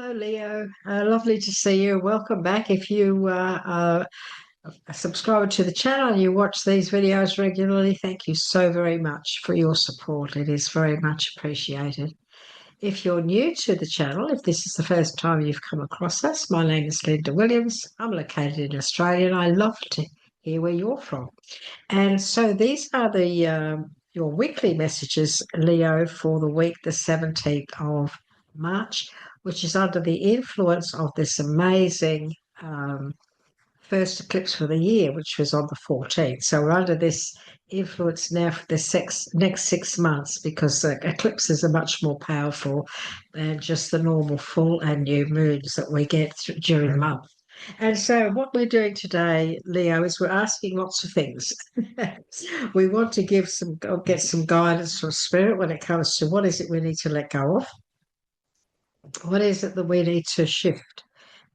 Hello, Leo. Lovely to see you. Welcome back. If you are a subscriber to the channel and you watch these videos regularly, thank you so very much for your support. It is very much appreciated. If you're new to the channel, if this is the first time you've come across us, my name is Linda Williams. I'm located in Australia and I love to hear where you're from. And so these are your weekly messages, Leo, for the week, the 17th of March, which is under the influence of this amazing first eclipse for the year, which was on the 14th. So we're under this influence now for the next 6 months because the eclipses are much more powerful than just the normal full and new moons that we get during the month. And so, what we're doing today, Leo, is we're asking lots of things. We want to get some guidance from spirit when it comes to what is it we need to let go of, what is it that we need to shift,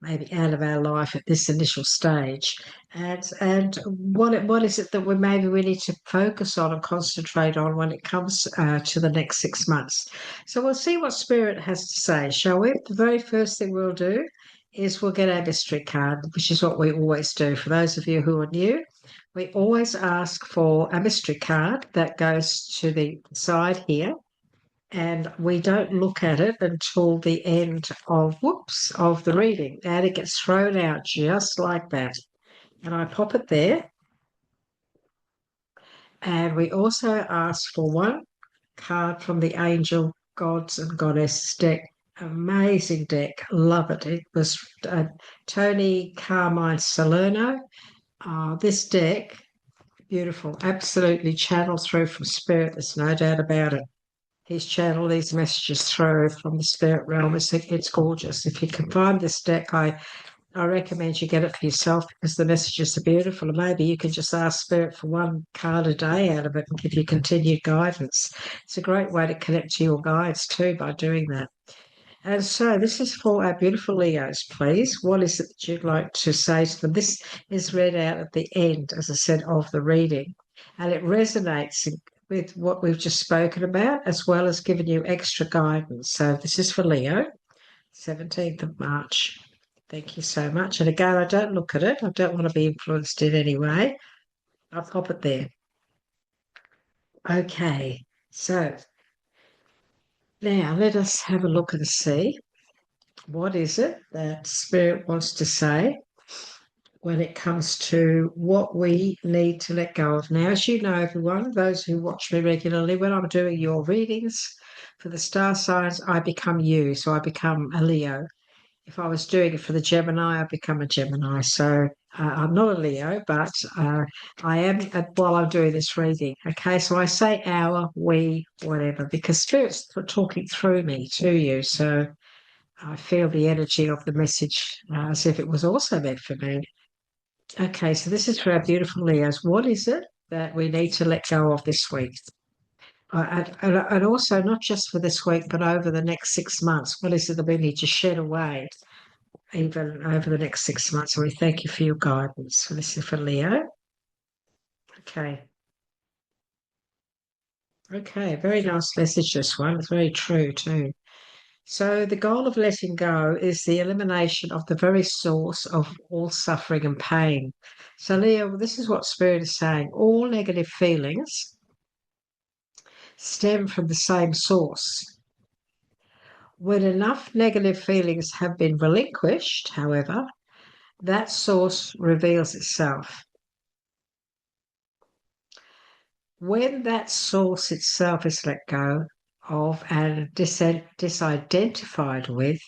maybe out of our life at this initial stage, and what is it that we need to focus on and concentrate on when it comes to the next 6 months. So we'll see what spirit has to say, shall we? The very first thing we'll do is we'll get our mystery card, which is what we always do. For those of you who are new, we always ask for a mystery card that goes to the side here, and we don't look at it until the end of the reading, and it gets thrown out just like that. And I pop it there. And we also ask for one card from the Angel Gods and Goddesses deck. Amazing deck. Love it. It was Tony Carmine Salerno. This deck, beautiful. Absolutely channeled through from spirit. There's no doubt about it. He's channeled these messages through from the spirit realm. It's gorgeous. If you can find this deck, I recommend you get it for yourself because the messages are beautiful. And maybe you can just ask spirit for one card a day out of it and give you continued guidance. It's a great way to connect to your guides too by doing that. And so this is for our beautiful Leos, please. What is it that you'd like to say to them? This is read out at the end, as I said, of the reading, and it resonates with what we've just spoken about, as well as giving you extra guidance. So this is for Leo, 17th of March. Thank you so much. And again, I don't look at it. I don't want to be influenced in any way. I'll pop it there. Okay, so now let us have a look and see what is it that Spirit wants to say when it comes to what we need to let go of. Now, as you know, everyone, those who watch me regularly, when I'm doing your readings for the star signs, I become you. So I become a Leo. If I was doing it for the Gemini, I become a Gemini. So I'm not a Leo, but I am while I'm doing this reading. Okay, so I say our, we, whatever, because Spirit's talking through me to you. So I feel the energy of the message as if it was also meant for me. Okay, so this is for our beautiful Leos. What is it that we need to let go of this week? And also, not just for this week, but over the next 6 months, what is it that we need to shed away even over the next 6 months? So we thank you for your guidance. So this is for Leo. Okay. Okay, very nice message, this one. It's very true, too. So the goal of letting go is the elimination of the very source of all suffering and pain. So, Leo, this is what Spirit is saying. All negative feelings stem from the same source. When enough negative feelings have been relinquished, however, that source reveals itself. When that source itself is let go of and disidentified with,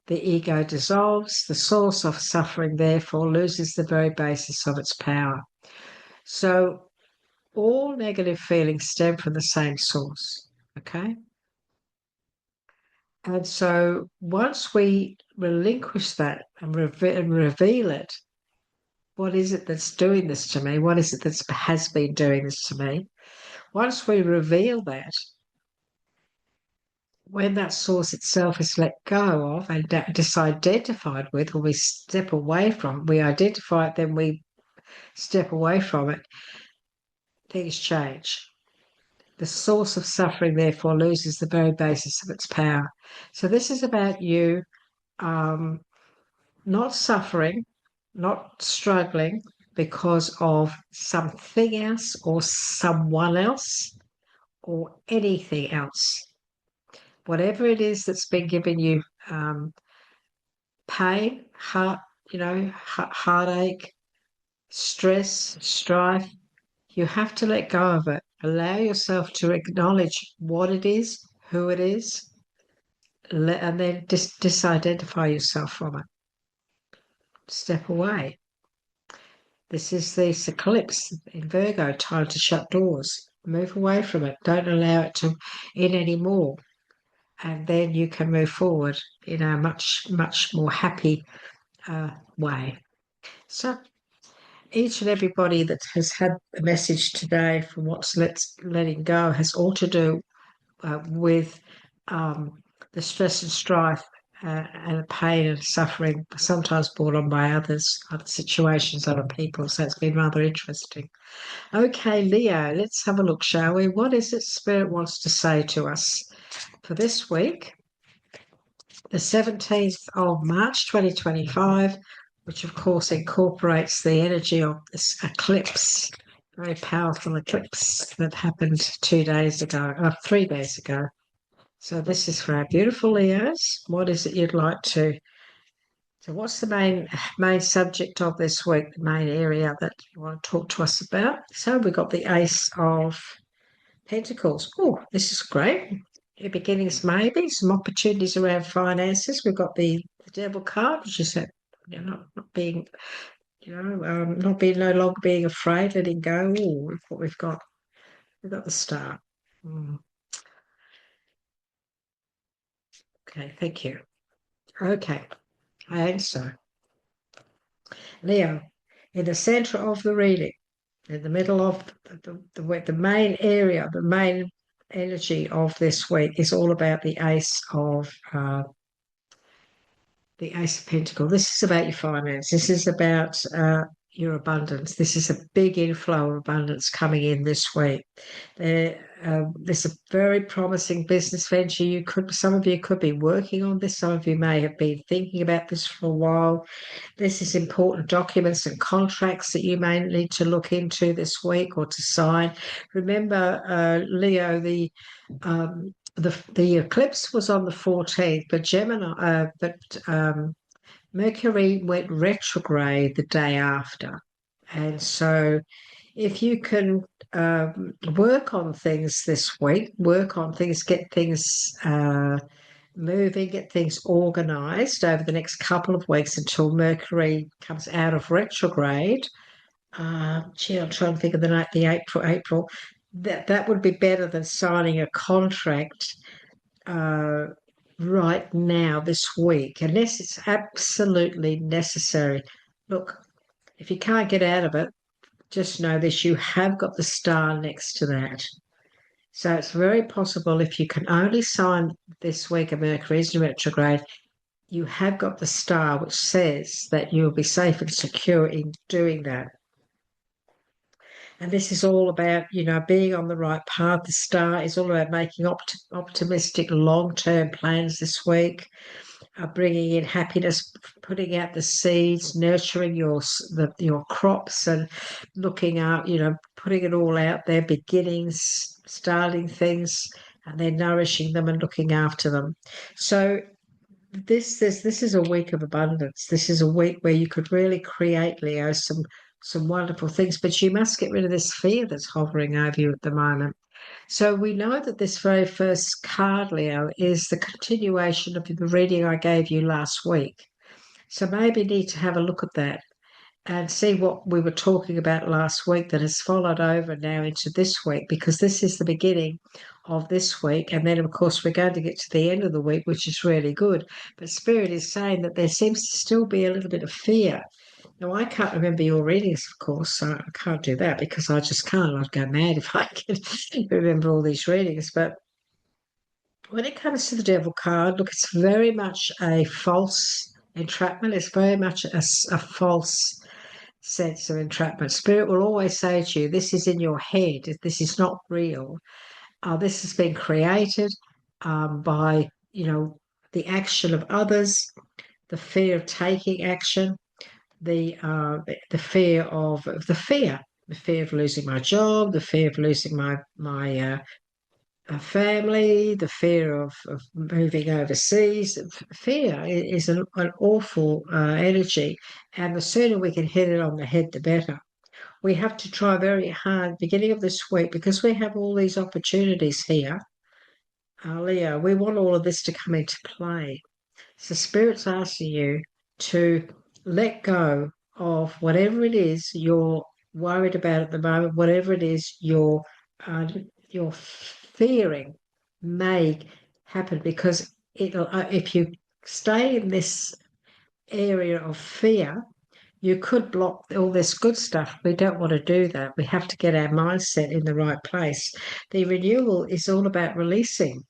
the ego dissolves, the source of suffering therefore loses the very basis of its power. So all negative feelings stem from the same source, okay? And so once we relinquish that and reveal it, what is it that's doing this to me? What is it that has been doing this to me? Once we reveal that, when that source itself is let go of and disidentified with, or we step away from it, we identify it, then we step away from it, things change. The source of suffering, therefore, loses the very basis of its power. So this is about you not suffering, not struggling because of something else or someone else or anything else. Whatever it is that's been giving you pain, heartache, stress, strife, you have to let go of it. Allow yourself to acknowledge what it is, who it is, and then disidentify yourself from it. Step away. This is this eclipse in Virgo, time to shut doors. Move away from it. Don't allow it to in anymore. And then you can move forward in a much, much more happy way. So each and everybody that has had a message today from what's letting go has all to do with the stress and strife and pain and suffering, sometimes brought on by others, other situations, other people. So it's been rather interesting. Okay, Leo, let's have a look, shall we? What is it Spirit wants to say to us for this week, the 17th of March 2025, which of course incorporates the energy of this eclipse, very powerful eclipse that happened 3 days ago. So this is for our beautiful Leos. What is it you'd like to? So what's the main subject of this week, the main area that you want to talk to us about? So we've got the Ace of Pentacles. Oh, this is great. New beginnings, maybe some opportunities around finances. We've got the Devil card, which is that not being, not being no longer being afraid, letting go. Oh, look what we've got. We've got the Star. Okay, thank you. Okay, and so Leo, in the center of the reading, in the middle of the main area, the main energy of this week is all about the Ace of Pentacles. This is about your finance. This is about your abundance. This is a big inflow of abundance coming in this week. There's a very promising business venture. Some of you could be working on this. Some of you may have been thinking about this for a while. This is important documents and contracts that you may need to look into this week or to sign. Remember, Leo, the eclipse was on the 14th, but Mercury went retrograde the day after. And so if you can work on things this week, get things moving, get things organized over the next couple of weeks until Mercury comes out of retrograde. I'm trying to think of the April. That would be better than signing a contract right now this week, unless it's absolutely necessary. Look, if you can't get out of it, just know this: you have got the Star next to that. So it's very possible if you can only sign this week a Mercury is in retrograde, you have got the Star, which says that you'll be safe and secure in doing that. And this is all about, being on the right path. The Star is all about making optimistic long-term plans this week, bringing in happiness, putting out the seeds, nurturing your crops, and looking out, putting it all out there, beginnings, starting things, and then nourishing them and looking after them. So this is a week of abundance. This is a week where you could really create, Leo, some wonderful things, but you must get rid of this fear that's hovering over you at the moment. So we know that this very first card, Leo, is the continuation of the reading I gave you last week. So maybe you need to have a look at that and see what we were talking about last week that has followed over now into this week, because this is the beginning of this week. And then, of course, we're going to get to the end of the week, which is really good. But Spirit is saying that there seems to still be a little bit of fear. Now, I can't remember your readings, of course, so I can't do that because I just can't. I'd go mad if I could remember all these readings. But when it comes to the Devil card, look, it's very much a false entrapment. It's very much a false sense of entrapment. Spirit will always say to you, this is in your head. This is not real. This has been created by, the action of others. the fear of taking action, the fear of the fear of losing my job, the fear of losing my family, the fear of moving overseas. Fear is an awful energy, and the sooner we can hit it on the head, the better. We have to try very hard beginning of this week because we have all these opportunities here. Leo, we want all of this to come into play. So Spirit's asking you to let go of whatever it is you're worried about at the moment, whatever it is you're fearing may happen, because it'll if you stay in this area of fear, you could block all this good stuff. We don't want to do that. We have to get our mindset in the right place. The renewal is all about releasing.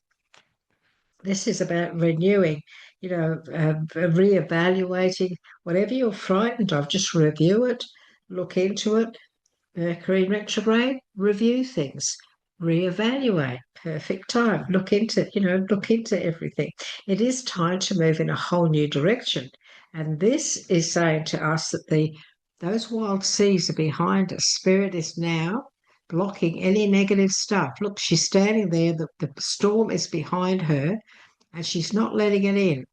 This is about renewing, reevaluating whatever you're frightened of. Just review it, look into it. Mercury in retrograde, review things, reevaluate. Perfect time. Look into everything. It is time to move in a whole new direction. And this is saying to us that those wild seas are behind us. Spirit is now blocking any negative stuff. Look, she's standing there. The storm is behind her, and she's not letting it in.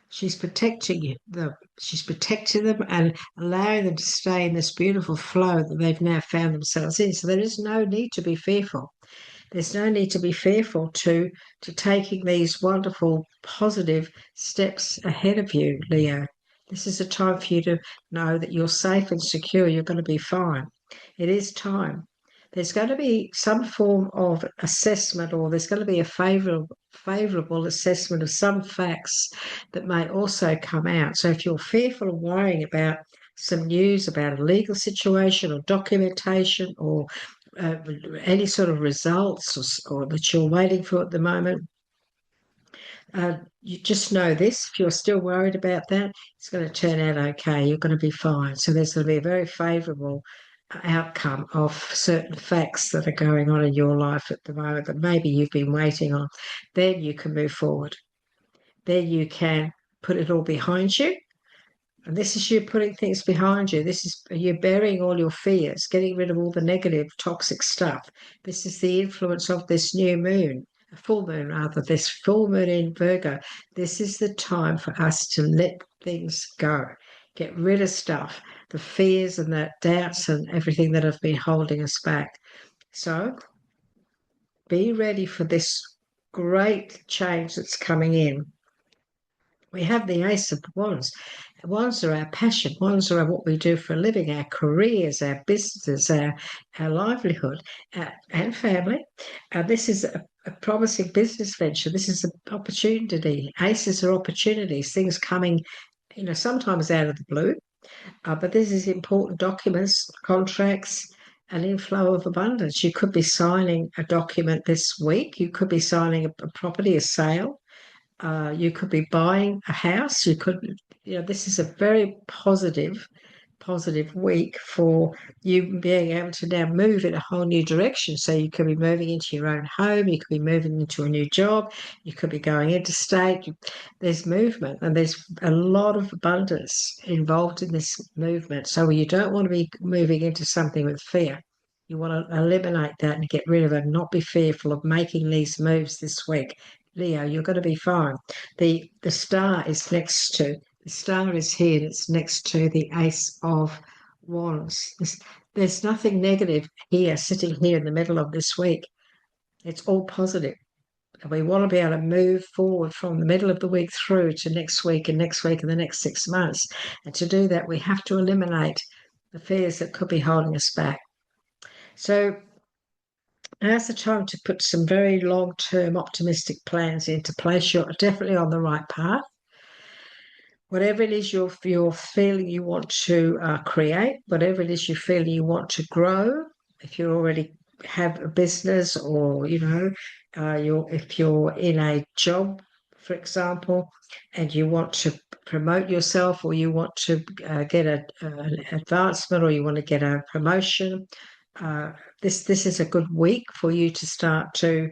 She's protecting them. She's protecting them and allowing them to stay in this beautiful flow that they've now found themselves in. So there is no need to be fearful. There's no need to be fearful to taking these wonderful, positive steps ahead of you, Leo. This is a time for you to know that you're safe and secure. You're going to be fine. It is time. There's going to be some form of assessment, or there's going to be a favourable assessment of some facts that may also come out. So if you're fearful and worrying about some news about a legal situation or documentation or any sort of results or that you're waiting for at the moment, you just know this. If you're still worried about that, it's going to turn out okay. You're going to be fine. So there's going to be a very favourable outcome of certain facts that are going on in your life at the moment that maybe you've been waiting on. Then you can move forward. Then you can put it all behind you. And this is you putting things behind you. This is you burying all your fears, getting rid of all the negative, toxic stuff. This is the influence of this new moon, a full moon rather, this full moon in Virgo. This is the time for us to let things go, get rid of stuff, the fears and the doubts and everything that have been holding us back. So be ready for this great change that's coming in. We have the Ace of Wands. Wands are our passion. Wands are what we do for a living, our careers, our businesses, our livelihood, and family. This is a promising business venture. This is an opportunity. Aces are opportunities, things coming, sometimes out of the blue. But this is important documents, contracts, an inflow of abundance. You could be signing a document this week. You could be signing a property, a sale. You could be buying a house. This is a very positive week for you being able to now move in a whole new direction. So you could be moving into your own home. You could be moving into a new job. You could be going interstate. There's movement, and there's a lot of abundance involved in this movement. So you don't want to be moving into something with fear. You want to eliminate that and get rid of it and not be fearful of making these moves this week. Leo, you're going to be fine. The star is next to, the star is here, and it's next to the Ace of Wands. There's nothing negative here, sitting here in the middle of this week. It's all positive. And we want to be able to move forward from the middle of the week through to next week and next week and the next 6 months. And to do that, we have to eliminate the fears that could be holding us back. So now's the time to put some very long-term optimistic plans into place. You're definitely on the right path. Whatever it is you're feeling you want to create, whatever it is you feel you want to grow, if you already have a business, or if you're in a job, for example, and you want to promote yourself, or you want to get an advancement, or you want to get a promotion, this is a good week for you to start to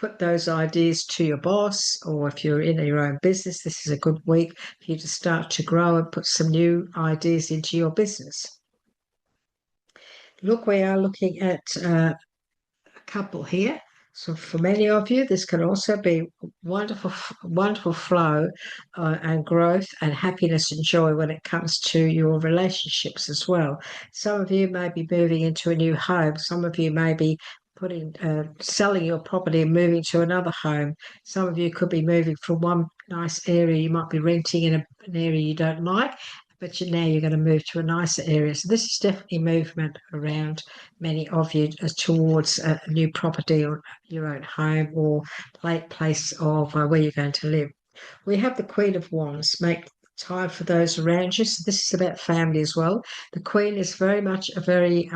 put those ideas to your boss, or if you're in your own business, this is a good week for you to start to grow and put some new ideas into your business. Look, we are looking at a couple here. So for many of you, this can also be wonderful, wonderful flow and growth and happiness and joy when it comes to your relationships as well. Some of you may be moving into a new home. Some of you may be selling your property and moving to another home. Some of you could be moving from one nice area. You might be renting in an area you don't like, but now you're going to move to a nicer area. So this is definitely movement around many of you towards a new property or your own home or place of where you're going to live. We have the Queen of Wands. Make time for those around you. So this is about family as well. The Queen is very much a very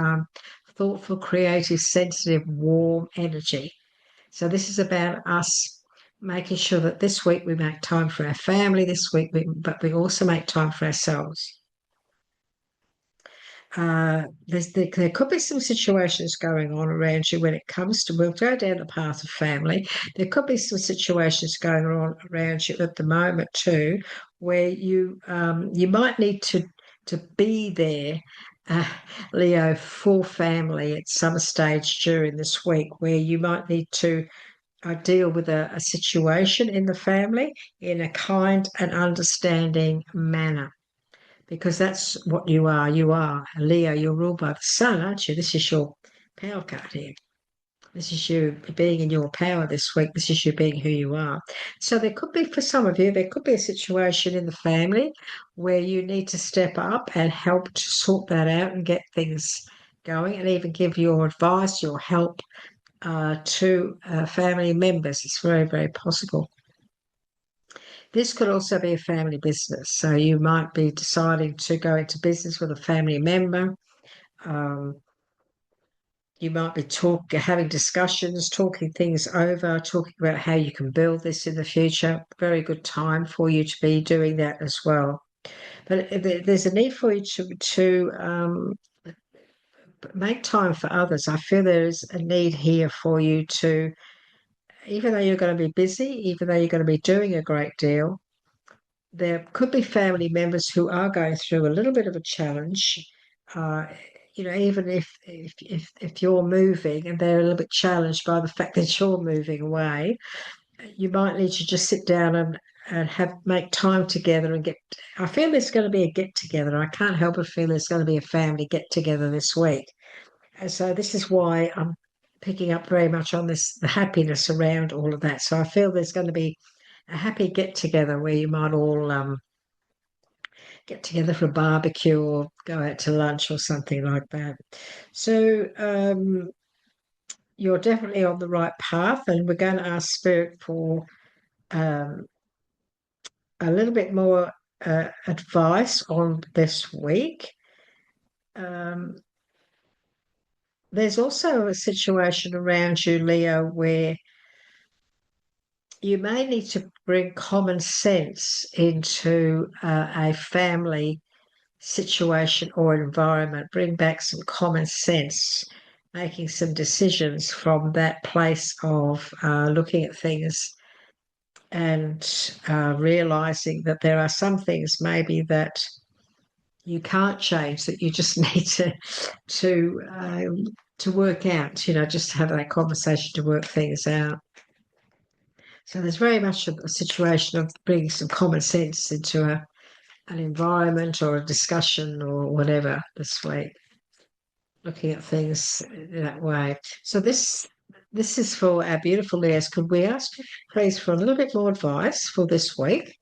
thoughtful, creative, sensitive, warm energy. So this is about us making sure that this week we make time for our family this week, but we also make time for ourselves. There could be some situations going on around you when it comes to, we'll go down the path of family. There could be some situations going on around you at the moment too, where you might need to be there, Leo, for family at some stage during this week, where you might need to deal with a situation in the family in a kind and understanding manner. Because that's what you are. You are a Leo. You're ruled by the sun, aren't you? This is your power card here. This is you being in your power this week. This is you being who you are. So there could be, for some of you, there could be a situation in the family where you need to step up and help to sort that out and get things going, and even give your advice, your help to family members. It's very, very possible. This could also be a family business. So you might be deciding to go into business with a family member. You might be having discussions, talking things over, talking about how you can build this in the future. Very good time for you to be doing that as well. But there's a need for you to make time for others. I feel there's a need here for you to, even though you're going to be busy, even though you're going to be doing a great deal, there could be family members who are going through a little bit of a challenge. Even if you're moving and they're a little bit challenged by the fact that you're moving away, you might need to just sit down and make time together and I feel there's going to be a get together. I can't help but feel there's going to be a family get together this week. And so this is why I'm picking up very much on the happiness around all of that. So I feel there's going to be a happy get together where you might all get together for a barbecue or go out to lunch or something like that. So you're definitely on the right path, and we're going to ask Spirit for a little bit more advice on this week. There's also a situation around you, Leo, where you may need to bring common sense into a family situation or environment, bring back some common sense, making some decisions from that place of looking at things and realizing that there are some things maybe that you can't change, that you just need to work out, just have that conversation to work things out. So there's very much a situation of bringing some common sense into an environment or a discussion or whatever this week, looking at things in that way. So this is for our beautiful Leos. Could we ask you, please, for a little bit more advice for this week?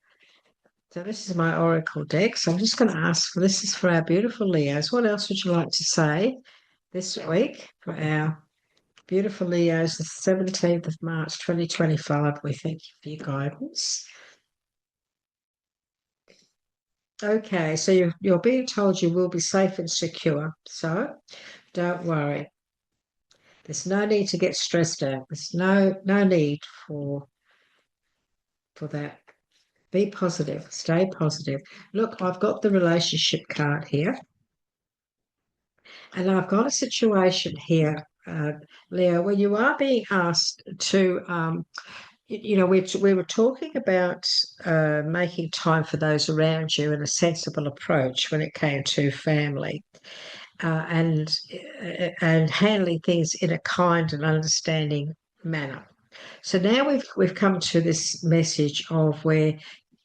So this is my oracle deck. So I'm just going to ask for, this is for our beautiful Leos. What else would you like to say this week for our beautiful Leos, the 17th of March 2025? We thank you for your guidance. Okay, so you're being told you will be safe and secure. So don't worry. There's no need to get stressed out. There's no need for that. Be positive. Stay positive. Look, I've got the relationship card here. And I've got a situation here Leo, when you are being asked to, we were talking about making time for those around you and a sensible approach when it came to family, and handling things in a kind and understanding manner. So now we've come to this message of where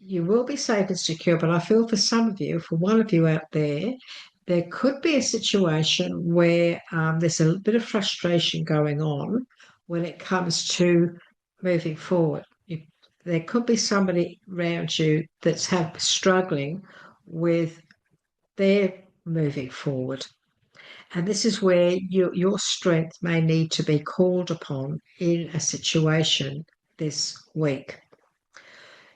you will be safe and secure, but I feel for some of you, for one of you out there, there could be a situation where there's a bit of frustration going on when it comes to moving forward. There could be somebody around you that's struggling with their moving forward. And this is where your strength may need to be called upon in a situation this week.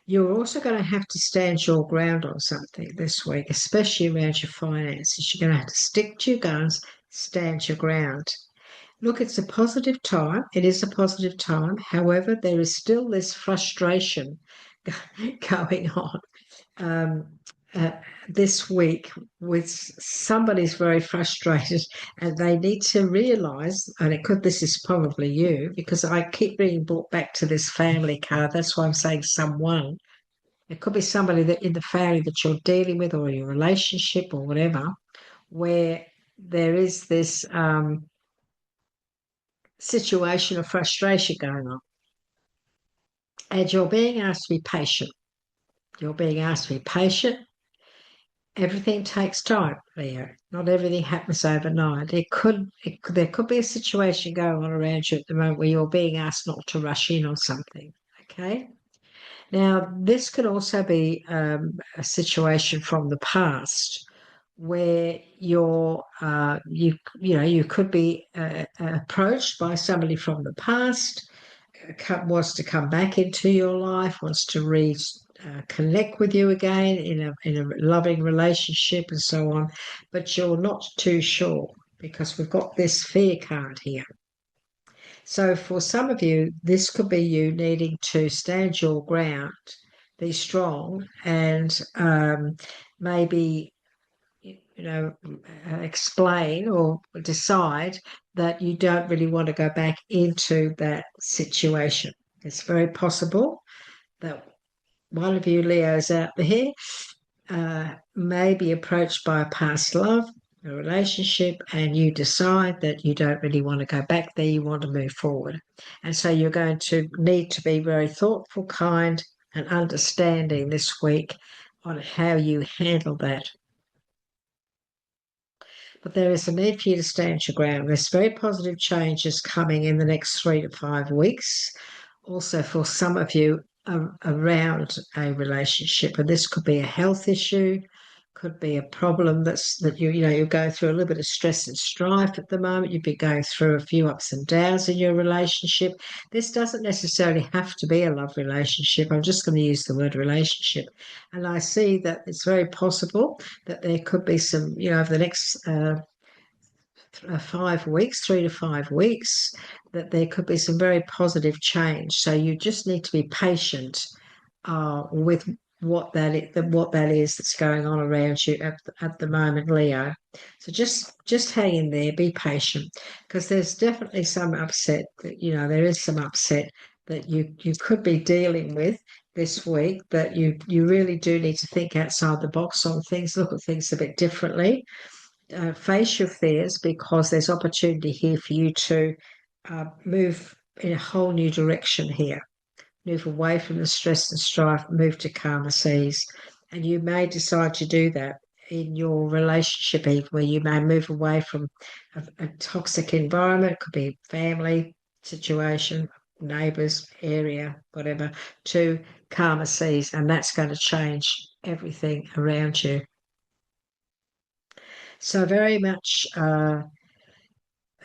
You're also going to have to stand your ground on something this week, especially around your finances. You're going to have to stick to your guns, stand your ground. Look, it's a positive time. It is a positive time. However, there is still this frustration going on. Uh, this week with somebody's very frustrated and they need to realize, and this is probably you, because I keep being brought back to this family card. That's why I'm saying someone. It could be somebody that in the family that you're dealing with or your relationship or whatever, where there is this situation of frustration going on. And you're being asked to be patient. You're being asked to be patient. Everything takes time, Leo. Not everything happens overnight. There could be a situation going on around you at the moment where you're being asked not to rush in on something. Okay. Now, this could also be a situation from the past where you could be approached by somebody from the past, wants to come back into your life, wants to connect with you again in a loving relationship and so on, but you're not too sure because we've got this fear card here. So for some of you, this could be you needing to stand your ground, be strong, and maybe explain or decide that you don't really want to go back into that situation. It's very possible that one of you Leos out there may be approached by a past love, a relationship, and you decide that you don't really want to go back there, you want to move forward. And so you're going to need to be very thoughtful, kind, and understanding this week on how you handle that. But there is a need for you to stand your ground. There's very positive changes coming in the next 3 to 5 weeks. Also, for some of you around a relationship, and this could be a health issue, could be a problem that you're going through a little bit of stress and strife at the moment. You've been going through a few ups and downs in your relationship. This doesn't necessarily have to be a love relationship. I'm just going to use the word relationship. And I see that it's very possible that there could be some, over the next 5 weeks, 3 to 5 weeks, that there could be some very positive change. So you just need to be patient with what that is that's going on around you at the moment, Leo. So just hang in there, be patient, because there's definitely some upset. There is some upset that you could be dealing with this week, but you really do need to think outside the box on things, look at things a bit differently. Face your fears, because there's opportunity here for you to move in a whole new direction here. Move away from the stress and strife, move to calmer seas. And you may decide to do that in your relationship, even where you may move away from a toxic environment. It could be family situation, neighbours, area, whatever, to calmer seas. And that's going to change everything around you. So very much a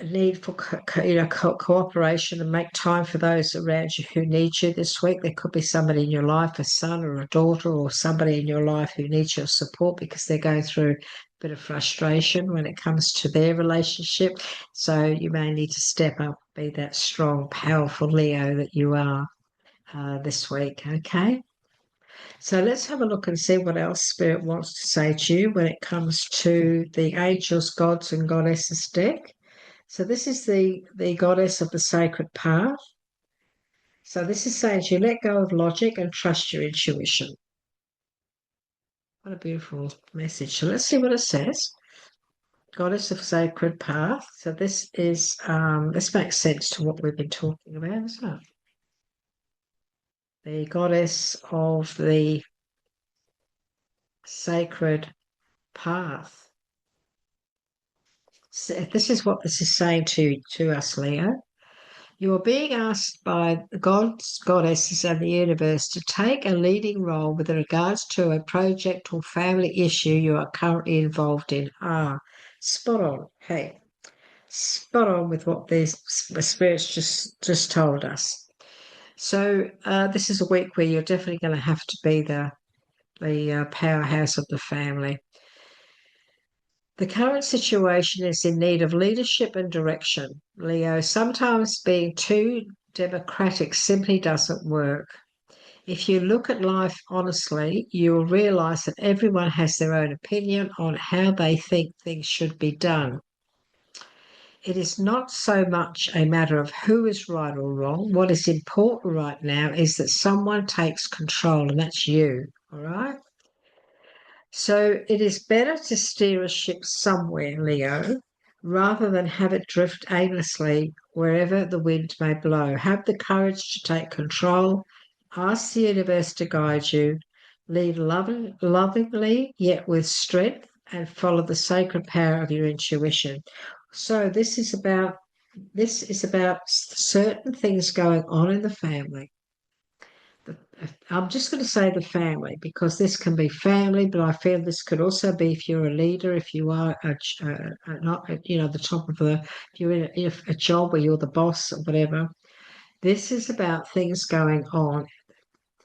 need for cooperation, and make time for those around you who need you this week. There could be somebody in your life, a son or a daughter, or somebody in your life who needs your support because they're going through a bit of frustration when it comes to their relationship. So you may need to step up, be that strong, powerful Leo that you are this week. Okay. So let's have a look and see what else Spirit wants to say to you when it comes to the Angels, Gods, and Goddesses deck. So this is the goddess of the sacred path. So this is saying to you, let go of logic and trust your intuition. What a beautiful message. So let's see what it says. Goddess of sacred path. So this is this makes sense to what we've been talking about, isn't it? The goddess of the sacred path. So this is what this is saying to us, Leo. You are being asked by the gods, goddesses, and the universe to take a leading role with regards to a project or family issue you are currently involved in. Ah, spot on. Hey, spot on with what these spirits just told us. So this is a week where you're definitely going to have to be the powerhouse of the family. The current situation is in need of leadership and direction, Leo. Sometimes being too democratic simply doesn't work. If you look at life honestly, you will realize that everyone has their own opinion on how they think things should be done. It is not so much a matter of who is right or wrong. What is important right now is that someone takes control, and that's you. All right. So it is better to steer a ship somewhere, Leo, rather than have it drift aimlessly wherever the wind may blow. Have the courage to take control, ask the universe to guide you, lead lovingly yet with strength, and follow the sacred power of your intuition. So this is about certain things going on in the family. I'm just going to say the family because this can be family, but I feel this could also be if you're a leader, if you are not, the top of if you're in a job where you're the boss or whatever. This is about things going on,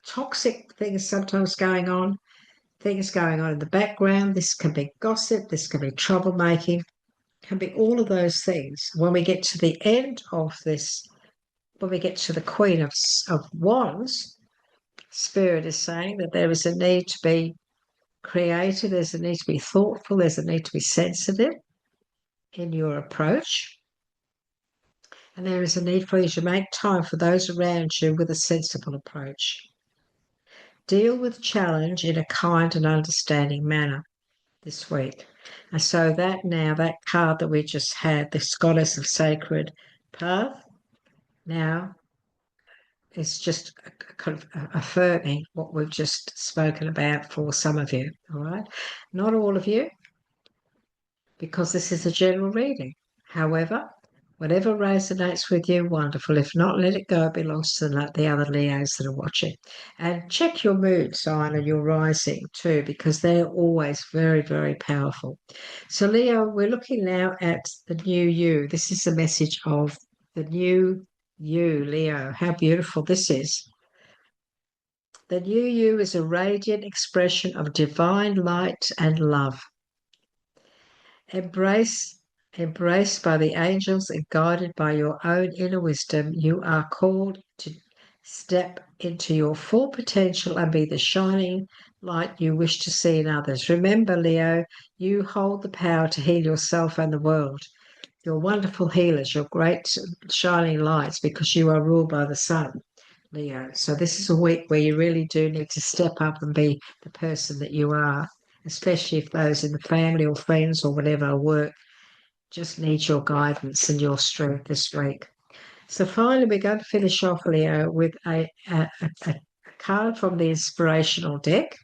toxic things sometimes going on, things going on in the background. This can be gossip, this can be troublemaking, can be all of those things. When we get to the end of this, when we get to the Queen of Wands, Spirit is saying that there is a need to be creative, there's a need to be thoughtful, there's a need to be sensitive in your approach. And there is a need for you to make time for those around you with a sensible approach. Deal with challenge in a kind and understanding manner this week. And so that card that we just had, this goddess of sacred path, now is just kind of affirming what we've just spoken about for some of you, all right? Not all of you, because this is a general reading. However, whatever resonates with you, wonderful. If not, let it go. It belongs to the other Leos that are watching. And check your mood sign and your rising too, because they're always very, very powerful. So, Leo, we're looking now at the new you. This is the message of the new you, Leo. How beautiful this is. The new you is a radiant expression of divine light and love. Embraced by the angels and guided by your own inner wisdom, you are called to step into your full potential and be the shining light you wish to see in others. Remember, Leo, you hold the power to heal yourself and the world. You're wonderful healers, you're great shining lights because you are ruled by the sun, Leo. So this is a week where you really do need to step up and be the person that you are, especially if those in the family or friends or whatever work just need your guidance and your strength this week. So finally, we're going to finish off, Leo, with a card from the inspirational deck.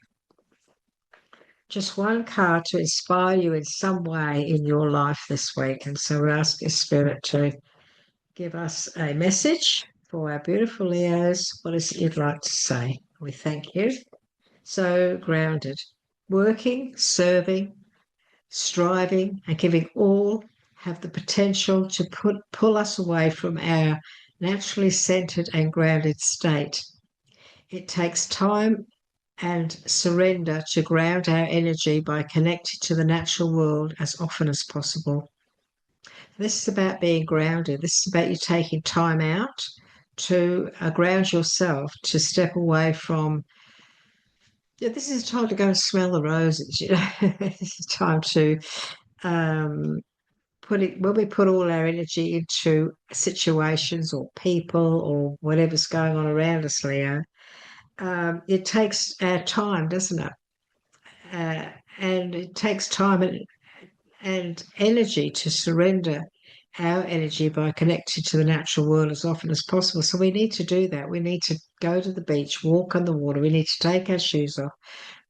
Just one card to inspire you in some way in your life this week. And so we ask your spirit to give us a message for our beautiful Leos. What is it you'd like to say? We thank you. So grounded, working, serving, striving, and giving all have the potential to pull us away from our naturally centered and grounded state. It takes time and surrender to ground our energy by connecting to the natural world as often as possible. This is about being grounded. This is about you taking time out to ground yourself, to step away from. Yeah, this is time to go and smell the roses. This is time to when we put all our energy into situations or people or whatever's going on around us, Leo, it takes our time, doesn't it? Uh, and it takes time and energy to surrender our energy by connecting to the natural world as often as possible. So we need to do that. We need to go to the beach, walk on the water. We need to take our shoes off,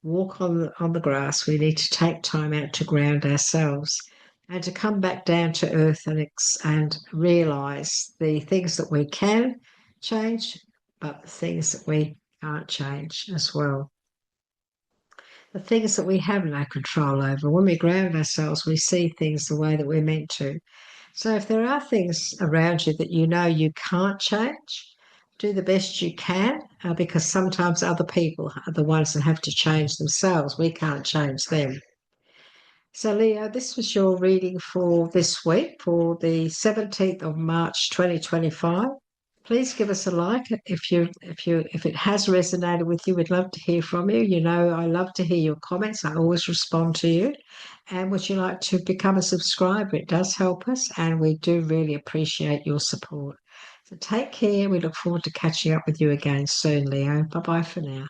walk on the grass. We need to take time out to ground ourselves and to come back down to earth and realize the things that we can change, but the things that we can't change as well. The things that we have no control over. When we ground ourselves, we see things the way that we're meant to. So if there are things around you that you know you can't change, do the best you can, because sometimes other people are the ones that have to change themselves. We can't change them. So, Leo, this was your reading for this week, for the 17th of March 2025. Please give us a like if it has resonated with you. We'd love to hear from you. You know, I love to hear your comments. I always respond to you. And would you like to become a subscriber? It does help us, and we do really appreciate your support. So take care. We look forward to catching up with you again soon, Leo. Bye bye for now.